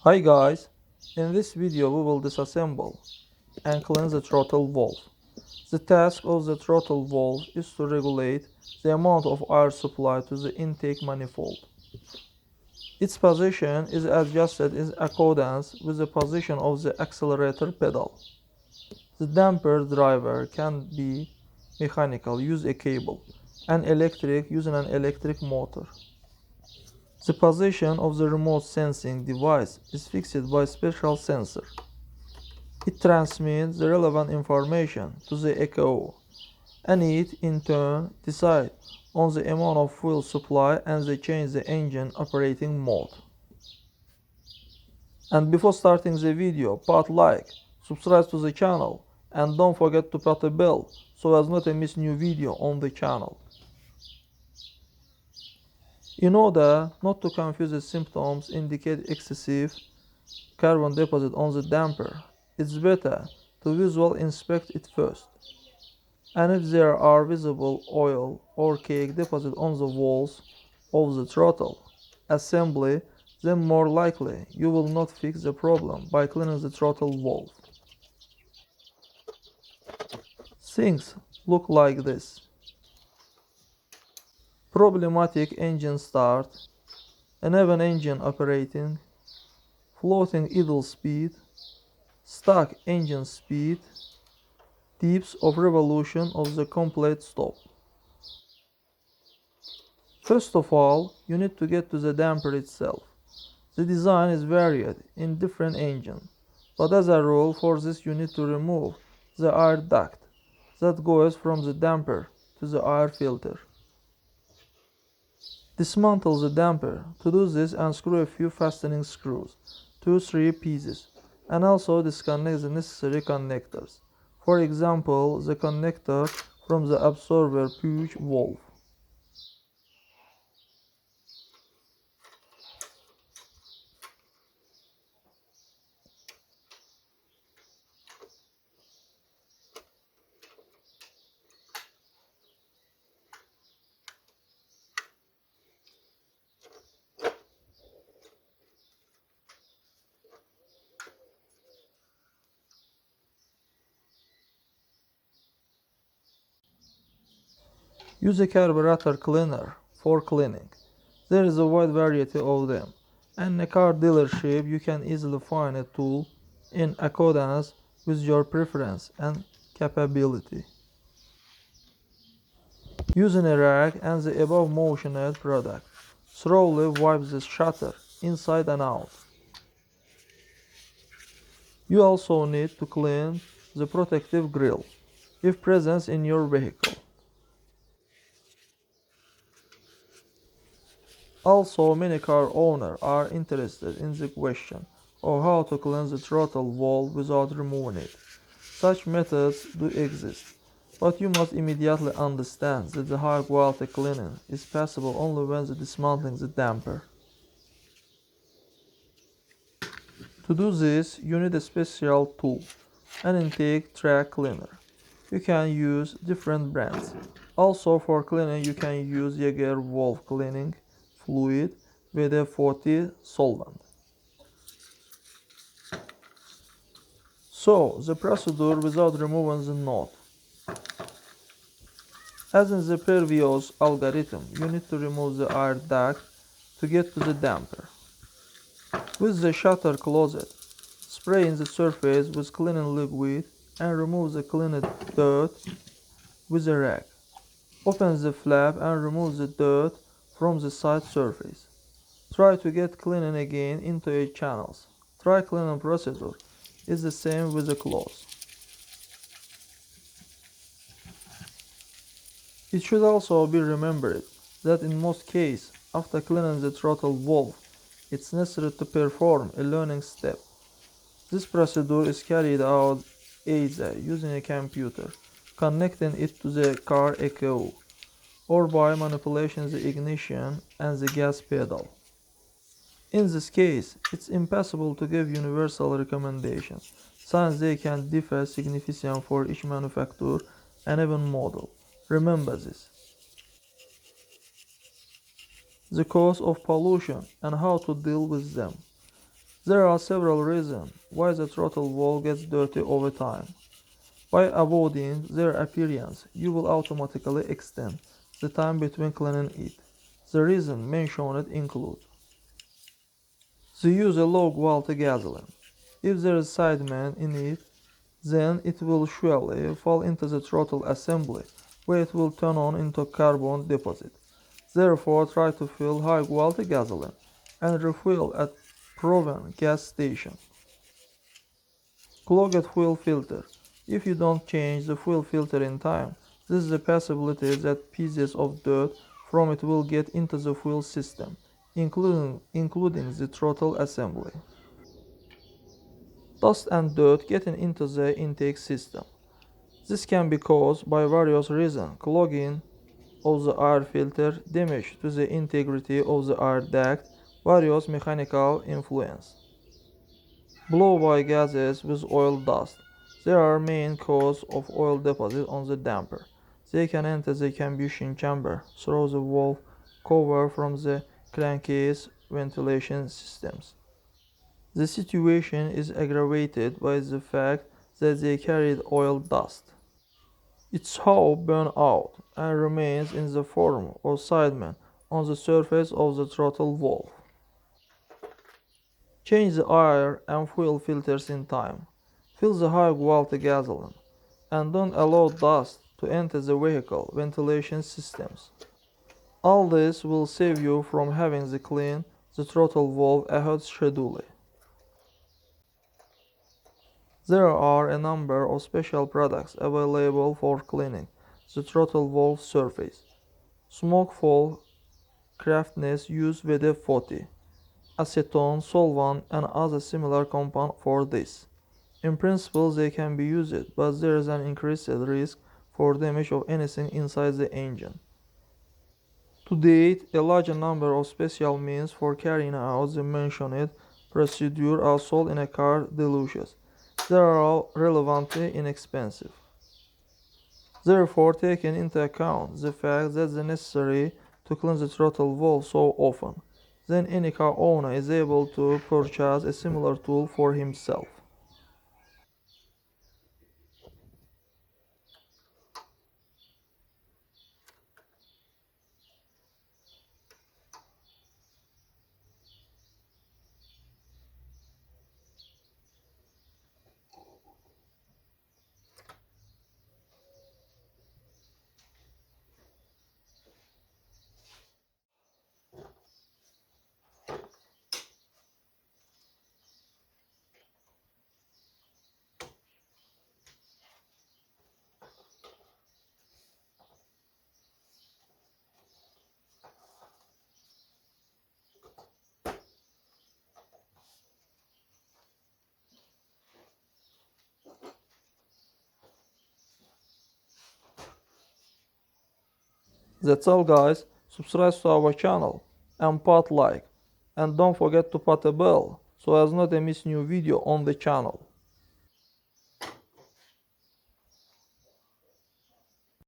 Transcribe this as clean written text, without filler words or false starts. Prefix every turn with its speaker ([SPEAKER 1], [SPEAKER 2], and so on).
[SPEAKER 1] Hi guys, in this video we will disassemble and cleanse the throttle valve. The task of the throttle valve is to regulate the amount of air supply to the intake manifold. Its position is adjusted in accordance with the position of the accelerator pedal. The damper driver can be mechanical, use a cable, and electric, using an electric motor. The position of the remote sensing device is fixed by a special sensor. It transmits the relevant information to the ECO, and it, in turn, decides on the amount of fuel supply and they change the engine operating mode. And before starting the video, put like, subscribe to the channel, and don't forget to put a bell so as not to miss new video on the channel. In order not to confuse the symptoms indicate excessive carbon deposit on the damper, it's better to visually inspect it first. And if there are visible oil or cake deposit on the walls of the throttle assembly, then more likely you will not fix the problem by cleaning the throttle valve. Things look like this: problematic engine start, uneven engine operating, floating idle speed, stuck engine speed, tips of revolution of the complete stop. First of all, you need to get to the damper itself. The design is varied in different engines, but as a rule for this you need to remove the air duct that goes from the damper to the air filter. Dismantle the damper. To do this, unscrew a few fastening screws, 2-3 pieces, and also disconnect the necessary connectors. For example, the connector from the absorber pouch valve. Use a carburetor cleaner for cleaning. There is a wide variety of them, and in a car dealership you can easily find a tool in accordance with your preference and capability. Using a rag and the above mentioned product, thoroughly wipe the shutter inside and out. You also need to clean the protective grille, if present in your vehicle. Also, many car owners are interested in the question of how to clean the throttle valve without removing it. Such methods do exist, but you must immediately understand that the high quality cleaning is possible only when dismantling the damper. To do this, you need a special tool, an intake track cleaner. You can use different brands. Also, for cleaning, you can use Jaeger valve cleaning fluid with a 40 solvent. So, the procedure without removing the knot. As in the previous algorithm, you need to remove the air duct to get to the damper. With the shutter closed, spray in the surface with cleaning liquid and remove the cleaned dirt with a rag. Open the flap and remove the dirt from the side surface. Try to get cleaning again into your channels. Dry cleaning procedure is the same with the clothes. It should also be remembered that in most cases, after cleaning the throttle valve, it's necessary to perform a learning step. This procedure is carried out either using a computer, connecting it to the car ECO, or by manipulating the ignition and the gas pedal. In this case, it's impossible to give universal recommendations, since they can differ significantly for each manufacturer and even model. Remember this. The cause of pollution and how to deal with them. There are several reasons why the throttle valve gets dirty over time. By avoiding their appearance, you will automatically extend the time between cleaning it. The reasons mentioned include the use of low quality gasoline. If there is sediment in it, then it will surely fall into the throttle assembly, where it will turn on into carbon deposit. Therefore, try to fill high quality gasoline and refuel at proven gas station. Clogged fuel filter. If you don't change the fuel filter in time, there is a possibility that pieces of dirt from it will get into the fuel system, including the throttle assembly. Dust and dirt getting into the intake system. This can be caused by various reasons: clogging of the air filter, damage to the integrity of the air duct, various mechanical influence. Blow-by gases with oil dust. They are main cause of oil deposit on the damper. They can enter the combustion chamber through the valve cover from the crankcase ventilation systems. The situation is aggravated by the fact that they carried oil dust. Its how burn out and remains in the form of sediment on the surface of the throttle valve. Change the air and fuel filters in time. Fill the high quality gasoline and don't allow dust to enter the vehicle ventilation systems. All this will save you from having to clean the throttle valve ahead schedule. There are a number of special products available for cleaning the throttle valve surface. Smokeful craftness use WD-40, acetone, solvent, and other similar compounds for this. In principle, they can be used, but there is an increased risk for damage of anything inside the engine. To date, a large number of special means for carrying out the mentioned procedure are sold in a car dealerships. They are all relatively inexpensive. Therefore, taking into account the fact that it is necessary to clean the throttle valve so often, then any car owner is able to purchase a similar tool for himself. That's all guys, subscribe to our channel and put like, and don't forget to put a bell so as not to miss new video on the channel.